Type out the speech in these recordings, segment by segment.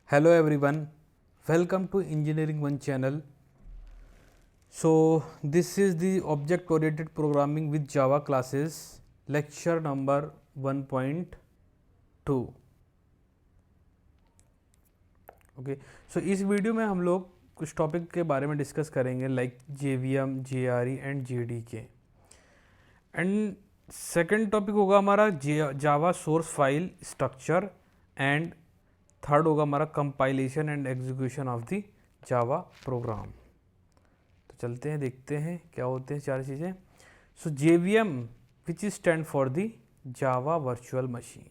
Hello everyone, welcome to Engineering One channel. So this is the object oriented programming with Java classes lecture number 1.2. Okay so इस video में हम लोग कुछ topic के बारे में डिस्कस करेंगे like JVM, JRE and JDK and second topic होगा हमारा Java source file structure and third होगा हमारा compilation and execution of the Java programme. तो चलते हैं देखते हैं क्या होते हैं चार चीज़ें। सो JVM which is stand for the Java virtual machine.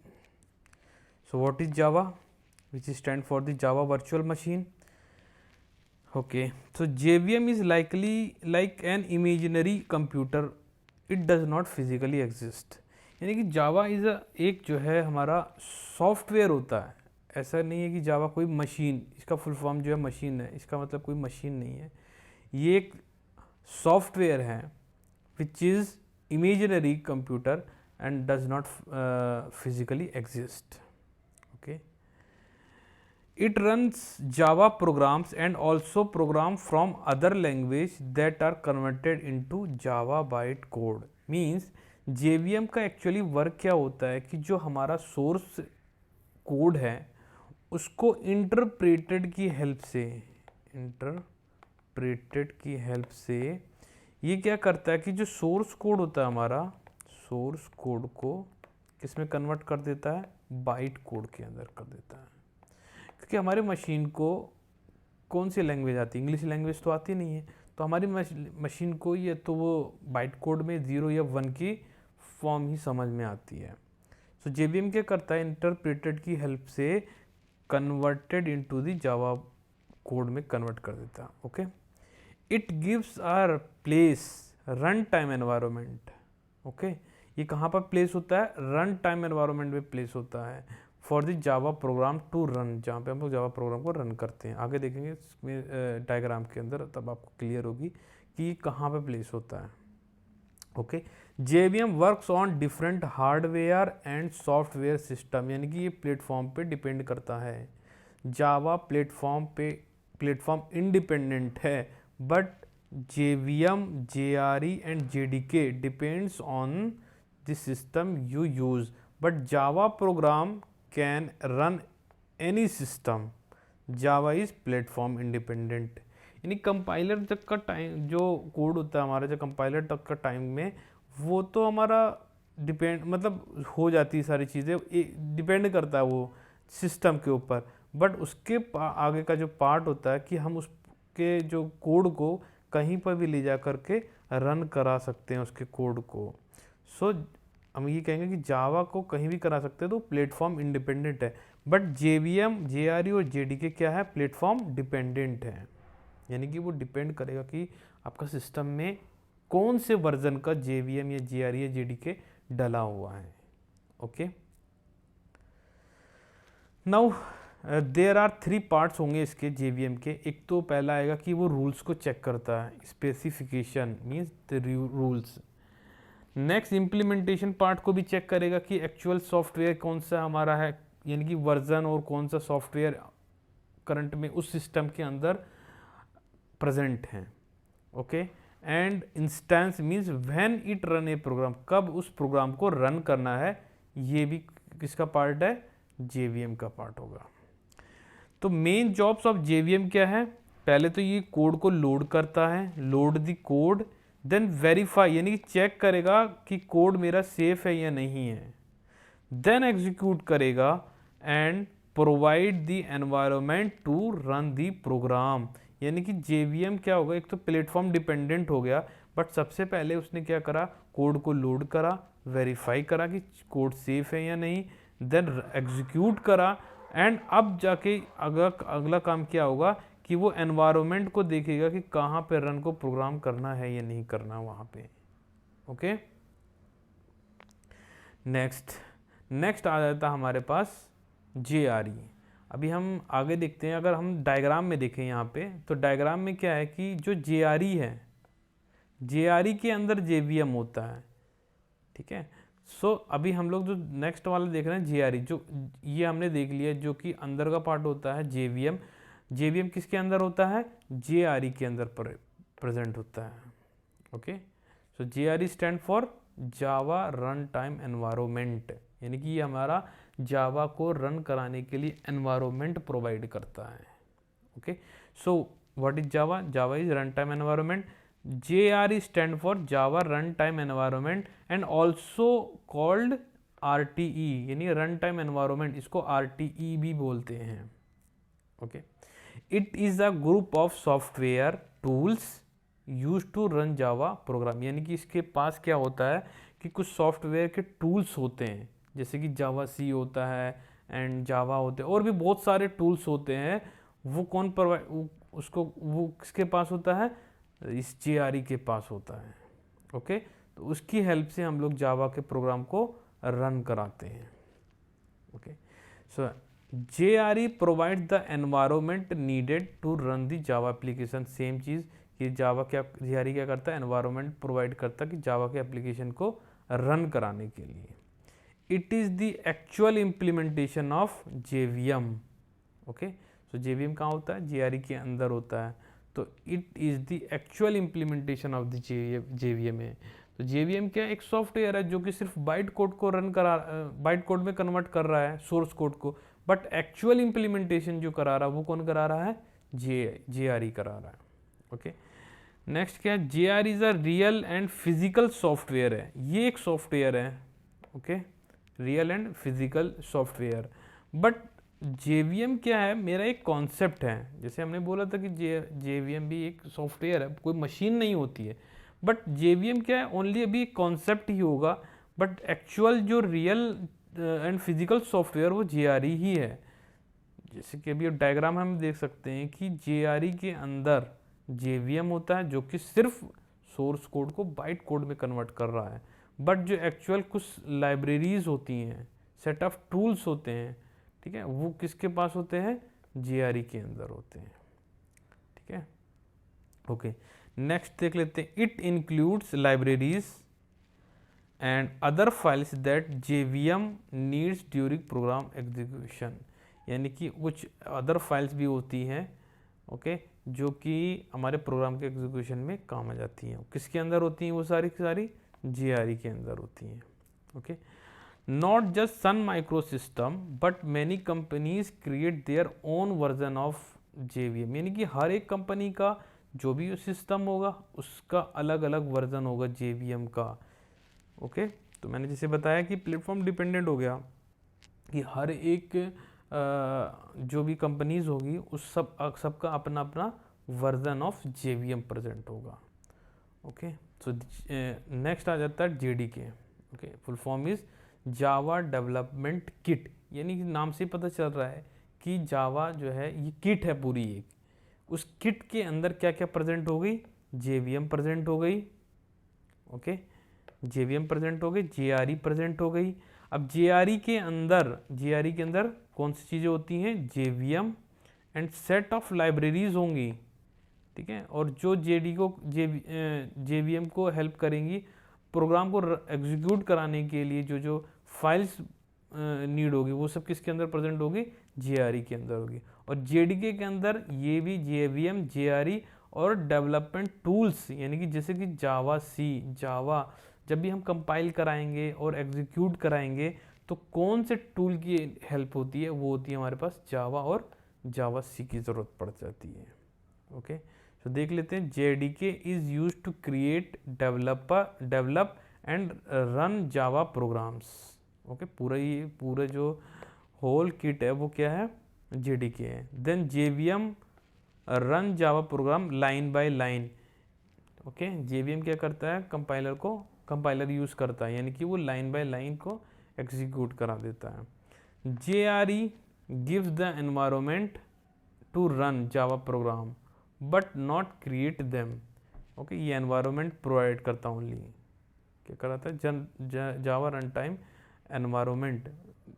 So what is Java which is stand for the Java virtual machine. Okay, so JVM is likely like an imaginary computer, it does not physically exist. यानी कि Java is एक जो है हमारा software होता है, ऐसा नहीं है कि Java कोई मशीन, इसका फुल फॉर्म जो है मशीन है, इसका मतलब कोई मशीन नहीं है, ये एक सॉफ्टवेयर है which is imaginary computer and does not physically exist. Okay. It runs Java programs and also program from other language that are converted into Java bytecode. Means JVM का एक्चुअली वर्क क्या होता है कि जो हमारा source code है उसको interpreted की हेल्प से ये क्या करता है कि जो सोर्स कोड होता है हमारा, सोर्स कोड को किस में कन्वर्ट कर देता है, बाइट कोड के अंदर कर देता है। क्योंकि हमारे मशीन को कौन सी लैंग्वेज आती है, इंग्लिश लैंग्वेज तो आती नहीं है, तो हमारी मशीन को ये तो वो बाइट कोड में 0 या 1 की फॉर्म ही समझ में आती है। सो JVM क्या करता है, इंटरप्रेटेड की हेल्प से converted into the Java code में कन्वर्ट कर देता है। Okay, it gives are place run time environment. Okay, ये कहाँ पर प्लेस होता है, रन टाइम एनवायरनमेंट में प्लेस होता है for the Java program to run, जहाँ पे हम लोग जावा प्रोग्राम को रन करते हैं। आगे देखेंगे इसमें डायग्राम के अंदर, तब आपको क्लियर होगी कि कहाँ पे प्लेस होता है। Okay, JVM works on different hardware and software system, यानी कि ये प्लेटफॉर्म पे डिपेंड करता है। जावा प्लेटफॉर्म इंडिपेंडेंट है, but JVM, JRE and JDK depends on the system you use, but Java program can run any system. Java is platform independent, यानी compiler तक का टाइम जो कोड होता है हमारा, जो कंपाइलर तक का टाइम में वो तो हमारा डिपेंड मतलब हो जाती है, सारी चीज़ें डिपेंड करता है वो सिस्टम के ऊपर, बट उसके आगे का जो पार्ट होता है कि हम उसके जो कोड को कहीं पर भी ले जा करके रन करा सकते हैं उसके कोड को। सो हम ये कहेंगे कि जावा को कहीं भी करा सकते हैं, तो प्लेटफॉर्म इंडिपेंडेंट है, बट JVM, JRE और JDK क्या है, प्लेटफॉर्म डिपेंडेंट है, यानी कि वो डिपेंड करेगा कि आपका सिस्टम में कौन से वर्जन का JVM या JRE या JDK डला हुआ है। Okay, now there are 3 parts होंगे इसके JVM के। एक तो पहला आएगा कि वो रूल्स को चेक करता है, specification means the rules. Next implementation part को भी चेक करेगा कि एक्चुअल सॉफ्टवेयर कौन सा हमारा है, यानी कि वर्जन और कौन सा सॉफ्टवेयर करंट में उस सिस्टम के अंदर प्रेजेंट है। Okay, and instance means when it run a program, कब उस प्रोग्राम को रन करना है, ये भी किसका पार्ट है, JVM का पार्ट होगा। तो मेन जॉब्स ऑफ JVM क्या है, पहले तो ये कोड को लोड करता है, load the code, then verify यानी कि चेक करेगा कि कोड मेरा सेफ है या नहीं है, देन एग्जीक्यूट करेगा and provide the environment to run the program. यानी कि JVM क्या होगा, एक तो प्लेटफॉर्म डिपेंडेंट हो गया, बट सबसे पहले उसने क्या करा, कोड को लोड करा, वेरीफाई करा कि कोड सेफ है या नहीं, देन एग्जीक्यूट करा, एंड अब जाके अगला काम क्या होगा कि वो एनवायरनमेंट को देखेगा कि कहाँ पे रन को प्रोग्राम करना है या नहीं करना वहाँ पे। ओके, नेक्स्ट आ जाता हमारे पास JRE। अभी हम आगे देखते हैं, अगर हम डायग्राम में देखें यहाँ पे, तो डायग्राम में क्या है कि जो JRE है, JRE के अंदर JVM होता है। ठीक है, अभी हम लोग जो नेक्स्ट वाला देख रहे हैं JRE, जो ये हमने देख लिया जो कि अंदर का पार्ट होता है JVM। JVM किसके अंदर होता है? JRE के अंदर प्रेजेंट होता है। Okay, so JRE stand for Java run time environment, यानी कि ये हमारा जावा को रन कराने के लिए एनवायरमेंट प्रोवाइड करता है। Okay, so what is Java? Java is run time environment. JRE stand for Java Runtime Environment and also called RTE, यानी रन टाइम एनवायरमेंट, इसको RTE भी बोलते हैं। Okay, it is a group of software tools use to run Java program, यानी कि इसके पास क्या होता है कि कुछ सॉफ्टवेयर के टूल्स होते हैं, जैसे कि जावा सी होता है एंड जावा होते हैं, और भी बहुत सारे टूल्स होते हैं। वो कौन प्रोवाइड, उसको वो किसके पास होता है? इस JRE के पास होता है। ओके, तो उसकी हेल्प से हम लोग जावा के प्रोग्राम को रन कराते हैं। Okay, so JRE provide the environment needed to run the Java application. Same चीज़ कि JRE क्या करता है? एनवायरमेंट प्रोवाइड करता है कि जावा के एप्लीकेशन को रन कराने के लिए। It is the actual implementation of JVM। Okay, so JVM कहाँ होता है? JRE के अंदर होता है। तो it is the actual implementation of the JVM है। तो JVM क्या? एक सॉफ्टवेयर है जो कि सिर्फ बाइट कोड को बाइट कोड में कन्वर्ट कर रहा है सोर्स कोड को, बट एक्चुअल इम्प्लीमेंटेशन जो करा रहा है वो कौन करा रहा है? JRE करा रहा है। ओके, नेक्स्ट क्या है? JRE is a real and physical software है। ये एक सॉफ्टवेयर है। Okay, real and physical software. But JVM क्या है? मेरा एक कॉन्सेप्ट है। जैसे हमने बोला था कि JVM भी एक सॉफ्टवेयर है, कोई मशीन नहीं होती है। बट JVM क्या है? ओनली अभी एक कॉन्सेप्ट ही होगा, बट एक्चुअल जो रियल एंड फिजिकल सॉफ्टवेयर वो JRE ही है। जैसे कि अभी डायग्राम हम देख सकते हैं कि JRE के अंदर JVM होता है जो कि सिर्फ सोर्स कोड को बाइट कोड में कन्वर्ट कर रहा है, बट जो एक्चुअल कुछ लाइब्रेरीज होती हैं, सेट ऑफ टूल्स होते हैं, ठीक है, वो किसके पास होते हैं? JRE के अंदर होते हैं। ठीक है, ओके, नेक्स्ट देख लेते हैं। It includes libraries and other files that JVM needs during program execution, यानी कि कुछ अदर फाइल्स भी होती हैं, ओके, जो कि हमारे प्रोग्राम के एग्जीक्यूशन में काम आ जाती हैं। किसके अंदर होती हैं वो सारी की सारी? JRE के अंदर होती हैं। Okay, not just Sun microsystem but many companies create their own version of JVM, यानी कि हर एक कंपनी का जो भी सिस्टम होगा उसका अलग अलग वर्जन होगा JVM का। ओके, तो मैंने जैसे बताया कि प्लेटफॉर्म डिपेंडेंट हो गया कि हर एक जो भी कंपनीज होगी उस सबका अपना अपना वर्जन ऑफ JVM प्रेजेंट होगा। ओके, सो नेक्स्ट आ जाता है JDK। Okay, full form is Java development kit, यानी कि नाम से पता चल रहा है कि जावा जो है ये किट है पूरी एक। उस किट के अंदर क्या क्या प्रेजेंट हो गई? JVM प्रेजेंट हो गई। ओके, JVM प्रेजेंट हो गई, JRE प्रेजेंट हो गई। अब JRE के अंदर कौन सी चीज़ें होती हैं? JVM and set of libraries होंगी। ठीक है, और जो JVM को हेल्प करेंगी प्रोग्राम को एग्जीक्यूट कराने के लिए, जो फाइल्स नीड होगी वो सब किसके अंदर प्रेजेंट होगी? JRE के अंदर होगी। और JDK के अंदर ये भी JVM, JRE और डेवलपमेंट टूल्स, यानी कि जैसे कि जावा जब भी हम कंपाइल कराएंगे और एग्जीक्यूट कराएंगे तो कौन से टूल की हेल्प होती है? वो होती है हमारे पास जावा और जावा सी की ज़रूरत पड़ जाती है। ओके, तो देख लेते हैं। JDK is use to create, develop and run Java programs. Okay, पूरा जो होल किट है वो क्या है? JDK है। Then JVM run Java program line by line. Okay, JVM क्या करता है? कंपाइलर यूज़ करता है, यानी कि वो लाइन बाय लाइन को एग्जीक्यूट करा देता है। JRE gives the environment to run Java program but not create them. Okay, ये एनवायरमेंट प्रोवाइड करता ओनली, क्या कराता है? Java run time environment,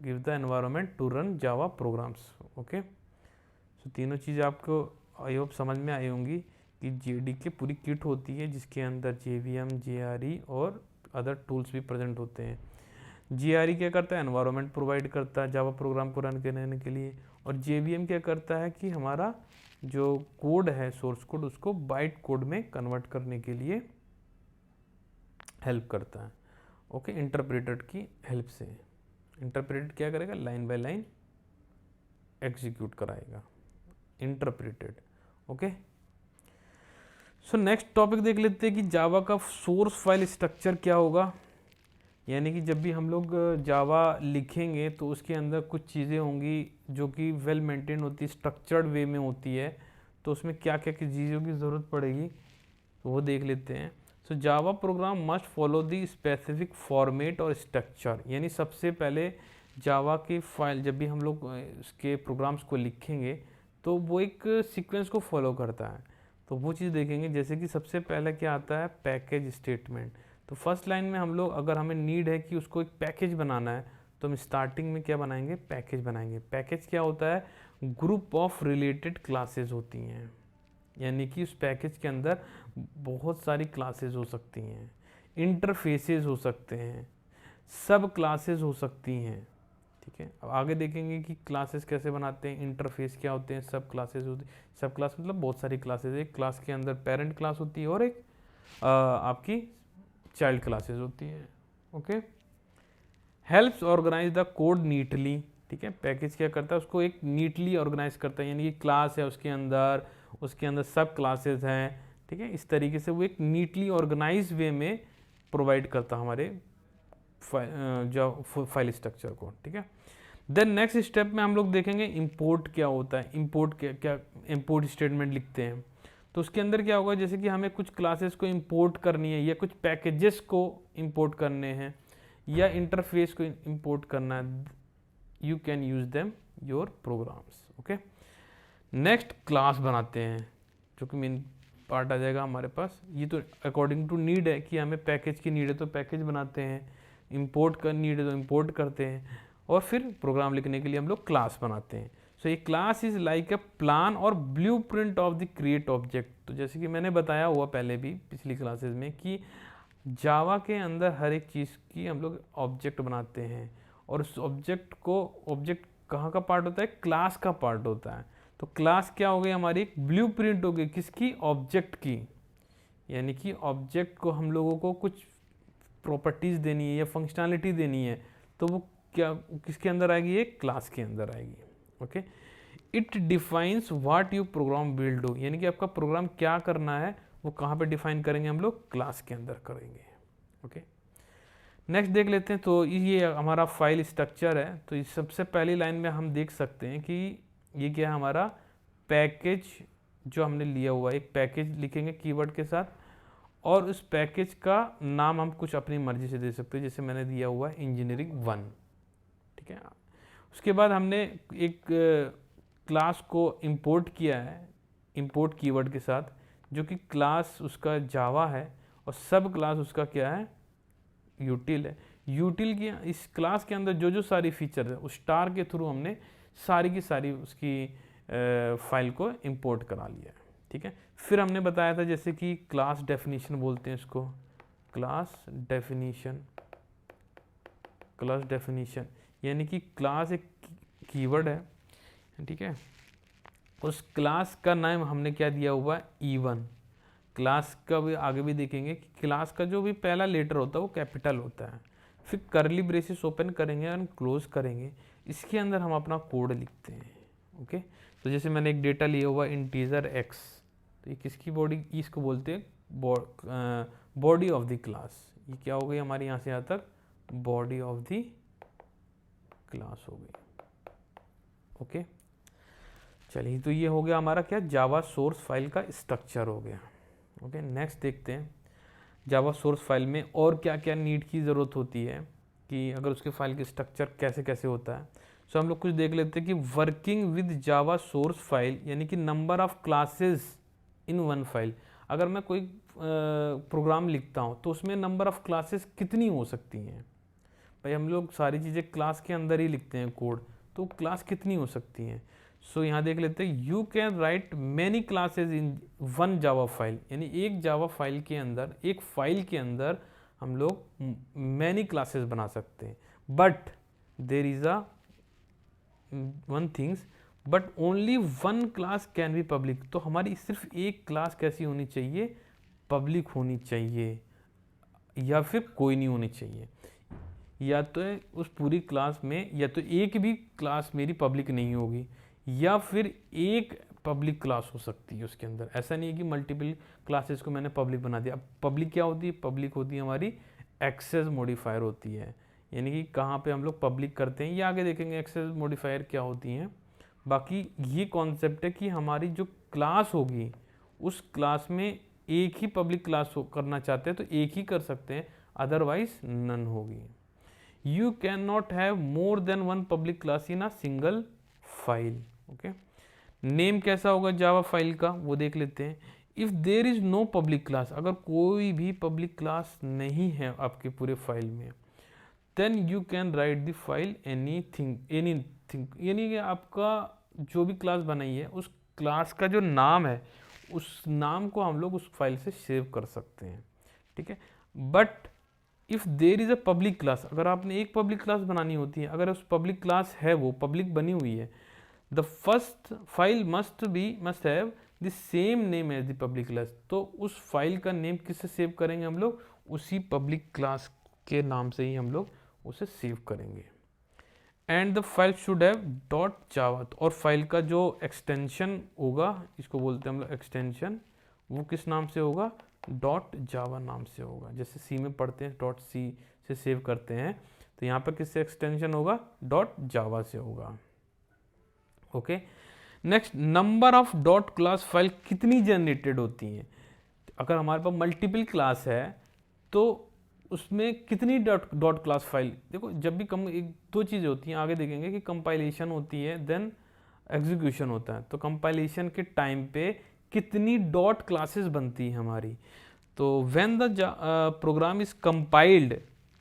give the environment to run Java programs. Okay, so तीनों चीज़ आपको आई होप समझ में आई होंगी कि JDK पूरी किट होती है जिसके अंदर JVM, JRE और अदर टूल्स भी प्रेजेंट होते हैं। GRE क्या करता है, एनवायरनमेंट प्रोवाइड करता है जावा प्रोग्राम को रन करने के लिए, और JVM क्या करता है कि हमारा जो कोड है सोर्स कोड उसको बाइट कोड में कन्वर्ट करने के लिए हेल्प करता है। ओके, इंटरप्रेटर की हेल्प से। इंटरप्रेटेड क्या करेगा, लाइन बाय लाइन एग्जीक्यूट कराएगा, interpreted. Okay, so next topic देख लेते हैं कि जावा का सोर्स फाइल स्ट्रक्चर क्या होगा। यानी कि जब भी हम लोग जावा लिखेंगे तो उसके अंदर कुछ चीज़ें होंगी जो कि वेल मेंटेन होती है, स्ट्रक्चर्ड वे में होती है, तो उसमें क्या क्या चीज़ों की ज़रूरत पड़ेगी तो वो देख लेते हैं। So Java program must follow the specific format और स्ट्रक्चर। यानी सबसे पहले जावा की फाइल जब भी हम लोग उसके प्रोग्राम्स को लिखेंगे तो वो एक सीक्वेंस को फॉलो करता है, तो वो चीज़ देखेंगे। जैसे कि सबसे पहले क्या आता है, पैकेज स्टेटमेंट। तो फर्स्ट लाइन में हम लोग अगर हमें नीड है कि उसको एक पैकेज बनाना है तो हम स्टार्टिंग में क्या बनाएंगे, पैकेज बनाएंगे। पैकेज क्या होता है, ग्रुप ऑफ रिलेटेड क्लासेस होती हैं, यानी कि उस पैकेज के अंदर बहुत सारी क्लासेस हो सकती हैं, इंटरफेसेस हो सकते हैं, सब क्लासेस हो सकती हैं। ठीक है, अब आगे देखेंगे कि क्लासेस कैसे बनाते हैं, इंटरफेस क्या होते हैं, सब क्लासेस होती है। सब क्लास मतलब बहुत सारी क्लासेस, एक क्लास के अंदर पेरेंट क्लास होती है और एक आपकी चाइल्ड क्लासेस होती हैं। Okay, helps organise the code neatly. ठीक है, पैकेज क्या करता है, उसको एक नीटली ऑर्गेनाइज करता है, यानी कि क्लास है उसके अंदर सब क्लासेस हैं। ठीक है, इस तरीके से वो एक नीटली ऑर्गेनाइज वे में प्रोवाइड करता है हमारे फाइल स्ट्रक्चर को। ठीक है, देन नेक्स्ट स्टेप में हम लोग देखेंगे इंपोर्ट क्या होता है। इंपोर्ट क्या इंपोर्ट स्टेटमेंट लिखते हैं तो उसके अंदर क्या होगा, जैसे कि हमें कुछ क्लासेस को इंपोर्ट करनी है या कुछ पैकेजेस को इंपोर्ट करने हैं या इंटरफेस को इंपोर्ट करना है, you can use them your programs. Okay, next class बनाते हैं जो कि मेन पार्ट आ जाएगा हमारे पास। ये तो अकॉर्डिंग टू नीड है कि हमें पैकेज की नीड है तो पैकेज बनाते हैं, इंपोर्ट का नीड है तो इंपोर्ट करते हैं, और फिर प्रोग्राम लिखने के लिए हम लोग क्लास बनाते हैं। सो ये class is like a plan और blueprint of the create object. तो जैसे कि मैंने बताया हुआ पहले भी पिछली क्लासेस में कि जावा के अंदर हर एक चीज़ की हम लोग ऑब्जेक्ट बनाते हैं, और उस ऑब्जेक्ट कहाँ का पार्ट होता है, क्लास का पार्ट होता है। तो क्लास क्या हो गई हमारी, एक ब्लूप्रिंट हो गई किसकी, ऑब्जेक्ट की। यानी कि ऑब्जेक्ट को हम लोगों को कुछ प्रॉपर्टीज़ देनी है या फंक्शनैलिटी देनी है, तो वो क्या किसके अंदर आएगी, एक क्लास के अंदर आएगी। Okay, it defines what you program will do. यानी कि आपका प्रोग्राम क्या करना है वो कहाँ पे डिफाइन करेंगे, हम लोग क्लास के अंदर करेंगे। ओके, नेक्स्ट देख लेते हैं। तो ये हमारा फाइल स्ट्रक्चर है। तो इस सबसे पहली लाइन में हम देख सकते हैं कि ये क्या है, हमारा पैकेज जो हमने लिया हुआ है। एक पैकेज लिखेंगे कीवर्ड के साथ, और उस पैकेज का नाम हम कुछ अपनी मर्जी से दे सकते हैं, जैसे मैंने दिया हुआ है इंजीनियरिंग 1। ठीक है, उसके बाद हमने एक क्लास को इंपोर्ट किया है इंपोर्ट कीवर्ड के साथ, जो कि क्लास उसका जावा है और सब क्लास उसका क्या है, यूटिल है। यूटिल की इस क्लास के अंदर जो जो सारी फीचर है उस स्टार के थ्रू हमने सारी की सारी उसकी फाइल को इंपोर्ट करा लिया है। ठीक है, फिर हमने बताया था जैसे कि क्लास डेफिनेशन बोलते हैं इसको, क्लास डेफिनेशन यानी कि क्लास एक कीवर्ड है। ठीक है, उस क्लास का नाम हमने क्या दिया हुआ है, E1। क्लास का भी आगे भी देखेंगे कि क्लास का जो भी पहला लेटर होता है वो कैपिटल होता है। फिर करली ब्रेसेस ओपन करेंगे और क्लोज करेंगे, इसके अंदर हम अपना कोड लिखते हैं। ओके, तो जैसे मैंने एक डेटा लिया हुआ इंटीजर x, तो ये किसकी बॉडी, इसको बोलते हैं बॉडी ऑफ द क्लास। ये क्या हो गई हमारे यहाँ से यहाँ तक, बॉडी ऑफ द क्लास हो गई। ओके, चलिए, तो ये हो गया हमारा क्या, जावा सोर्स फाइल का स्ट्रक्चर हो गया। ओके, नेक्स्ट देखते हैं जावा सोर्स फाइल में और क्या क्या नीड की ज़रूरत होती है, कि अगर उसके फाइल के स्ट्रक्चर कैसे कैसे होता है। सो हम लोग कुछ देख लेते हैं कि working with Java source file, यानी कि number of classes in one file. अगर मैं कोई प्रोग्राम लिखता हूँ तो उसमें नंबर ऑफ क्लासेस कितनी हो सकती हैं। भाई हम लोग सारी चीज़ें क्लास के अंदर ही लिखते हैं कोड, तो क्लास कितनी हो सकती हैं। सो यहाँ देख लेते हैं, you can right many classes in one Java file. यानी एक जावा फाइल के अंदर, एक फाइल के अंदर हम लोग मैनी क्लासेस बना सकते हैं। But there is a one things, but only one class can be public. तो हमारी सिर्फ एक क्लास कैसी होनी चाहिए, पब्लिक होनी चाहिए, या फिर कोई नहीं होनी चाहिए। या तो उस पूरी क्लास में या तो एक भी क्लास मेरी पब्लिक नहीं होगी, या फिर एक पब्लिक क्लास हो सकती है उसके अंदर। ऐसा नहीं है कि मल्टीपल क्लासेस को मैंने पब्लिक बना दिया। अब पब्लिक क्या होती है, पब्लिक होती है हमारी एक्सेस मॉडिफायर होती है, यानी कि कहाँ पे हम लोग पब्लिक करते हैं, ये आगे देखेंगे एक्सेस मॉडिफायर क्या होती हैं। बाकी ये कॉन्सेप्ट है कि हमारी जो क्लास होगी उस क्लास में एक ही पब्लिक क्लास करना चाहते हैं तो एक ही कर सकते हैं, अदरवाइज नन होगी। You can not have more than one public class in a single file. Okay, name कैसा होगा जावा फाइल का वो देख लेते हैं। If there is no public class, अगर कोई भी पब्लिक क्लास नहीं है आपके पूरे फाइल में, then you can write the file anything, यानी कि आपका जो भी क्लास बनाई है उस क्लास का जो नाम है उस नाम को हम लोग उस फाइल से सेव कर सकते हैं, ठीक है। But if there is a public class, अगर आपने एक पब्लिक क्लास बनानी होती है, अगर उस पब्लिक क्लास है वो पब्लिक बनी हुई है, the first file must have the same name as the public class. तो उस फाइल का नेम किससे सेव करेंगे हम लोग, उसी पब्लिक क्लास के नाम से ही हम लोग उसे सेव करेंगे। And the file should have dot जावा, और फाइल का जो एक्सटेंशन होगा, इसको बोलते हैं हम लोग एक्सटेंशन, वो किस नाम से होगा, डॉट जावा नाम से होगा। जैसे सी में पढ़ते हैं डॉट सी से सेव करते हैं, तो यहाँ पर किससे एक्सटेंशन होगा, डॉट जावा से होगा। Okay, next, number of dot class file कितनी जनरेटेड होती हैं। अगर हमारे पास मल्टीपल क्लास है तो उसमें कितनी डॉट क्लास फाइल, देखो जब भी एक दो चीज़ें होती हैं, आगे देखेंगे कि कंपाइलेशन होती है देन एग्जीक्यूशन होता है। तो कंपाइलेशन के टाइम पे कितनी डॉट क्लासेस बनती हैं हमारी, तो when the program is compiled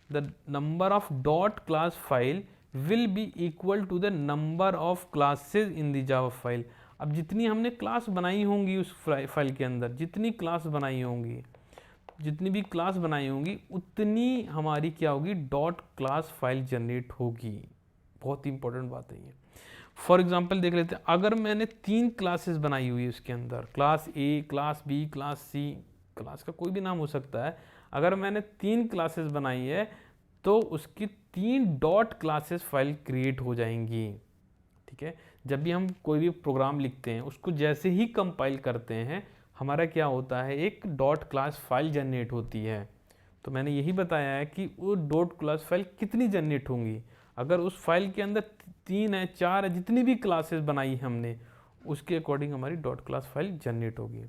the number of dot class file will be equal to the number of classes in the Java file. अब जितनी हमने क्लास बनाई होंगी उस फाइल के अंदर, जितनी भी क्लास बनाई होंगी उतनी हमारी क्या होगी, डॉट क्लास फाइल जनरेट होगी। बहुत ही इंपॉर्टेंट बात है ये। फॉर एग्जांपल देख लेते हैं, अगर मैंने 3 क्लासेस बनाई हुई है उसके अंदर, class A, class B, class C, class का कोई भी नाम हो सकता है, अगर मैंने 3 क्लासेस बनाई है तो उसकी 3 डॉट क्लासेस फाइल क्रिएट हो जाएंगी, ठीक है। जब भी हम कोई भी प्रोग्राम लिखते हैं उसको जैसे ही कंपाइल करते हैं हमारा क्या होता है, एक डॉट क्लास फाइल जनरेट होती है। तो मैंने यही बताया है कि वो डॉट क्लास फाइल कितनी जनरेट होंगी, अगर उस फाइल के अंदर 3 है, 4 है, जितनी भी क्लासेस बनाई हमने उसके अकॉर्डिंग हमारी डॉट क्लास फाइल जनरेट होगी।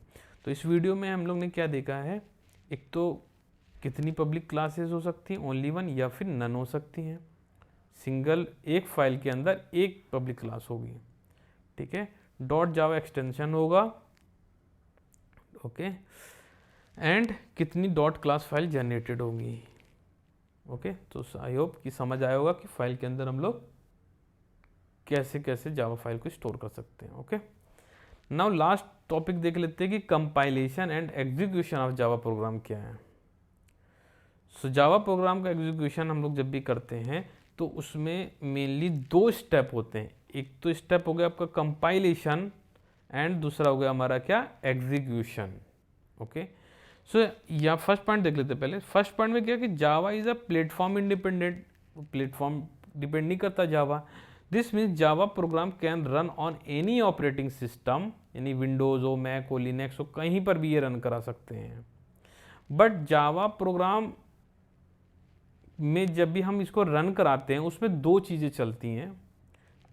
तो इस वीडियो में हम लोग ने क्या देखा है, एक तो कितनी पब्लिक क्लासेस हो सकती हैं, ओनली वन या फिर नन हो सकती हैं। सिंगल एक फाइल के अंदर एक पब्लिक क्लास होगी, ठीक है। डॉट जावा एक्सटेंशन होगा, ओके, एंड कितनी डॉट क्लास फाइल जनरेटेड होंगी। ओके, तो आई होप कि समझ आया होगा कि फाइल के अंदर हम लोग कैसे कैसे जावा फाइल को स्टोर कर सकते हैं। ओके, नाउ लास्ट टॉपिक देख लेते हैं कि compilation and execution of Java program क्या है। सो जावा प्रोग्राम का एग्जीक्यूशन हम लोग जब भी करते हैं तो उसमें मेनली 2 स्टेप होते हैं। एक तो स्टेप हो गया आपका कंपाइलेशन एंड दूसरा हो गया हमारा क्या, एग्जीक्यूशन। ओके, सो यहाँ फर्स्ट पॉइंट देख लेते हैं पहले। फर्स्ट पॉइंट में क्या कि Java is a platform independent, platform depend नहीं करता Java. This means Java program can run on any operating system, यानी विंडोज हो, मैक हो, लिनक्स हो, कहीं पर भी ये रन करा सकते हैं। बट जावा प्रोग्राम में जब भी हम इसको रन कराते हैं उसमें 2 चीज़ें चलती हैं।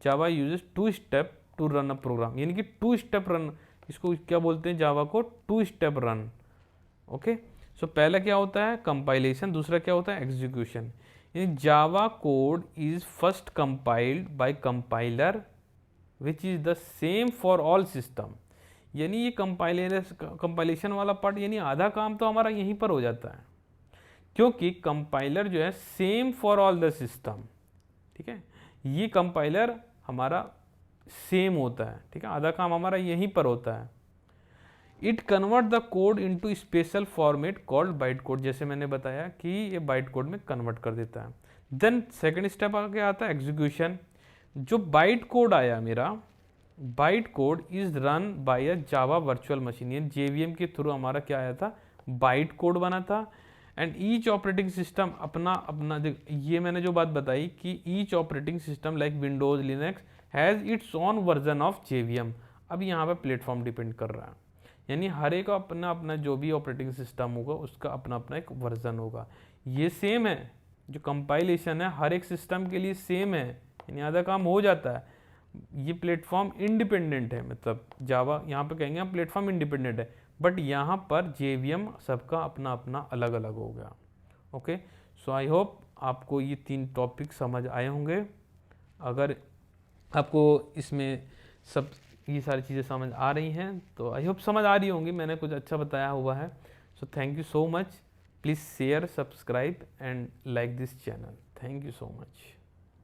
Java uses 2 step to run a program, यानी कि 2 स्टेप रन, इसको क्या बोलते हैं जावा को, 2 स्टेप रन। ओके, सो पहला क्या होता है कंपाइलेशन, दूसरा क्या होता है एग्जीक्यूशन। यानी Java code is first compiled bye compiler which is the same for all system. यानी ये कंपाइलेशन वाला पार्ट, यानी आधा काम तो हमारा यहीं पर हो जाता है, क्योंकि कंपाइलर जो है same for all the system, ठीक है। ये कंपाइलर हमारा सेम होता है, ठीक है, आधा काम हमारा यहीं पर होता है। It convert the code into special format called byte code, जैसे मैंने बताया कि ये बाइट कोड में कन्वर्ट कर देता है। देन सेकंड स्टेप आगे आता है एग्जीक्यूशन। जो बाइट कोड आया मेरा, byte code is run by a Java virtual machine, यानी जेवीएम के थ्रू हमारा क्या आया था, बाइट कोड बना था। एंड ईच ऑपरेटिंग सिस्टम अपना अपना, ये मैंने जो बात बताई कि each operating system like Windows Linux has its own version of JVM. अब यहाँ पे प्लेटफॉर्म डिपेंड कर रहा है, यानी हर एक का अपना अपना जो भी ऑपरेटिंग सिस्टम होगा उसका अपना अपना एक वर्जन होगा। ये सेम है, जो कंपाइलेशन है हर एक सिस्टम के लिए सेम है, यानी आधा काम हो जाता है। ये प्लेटफॉर्म इंडिपेंडेंट है, मतलब जावा यहाँ पे कहेंगे हम प्लेटफॉर्म इंडिपेंडेंट है, बट यहाँ पर जेवीएम सबका अपना अपना अलग अलग हो गया। ओके, सो आई होप आपको ये 3 टॉपिक समझ आए होंगे। अगर आपको इसमें सब ये सारी चीज़ें समझ आ रही हैं तो आई होप समझ आ रही होंगी, मैंने कुछ अच्छा बताया हुआ है। So thank you so much, please share, subscribe and like this channel. Thank you so much.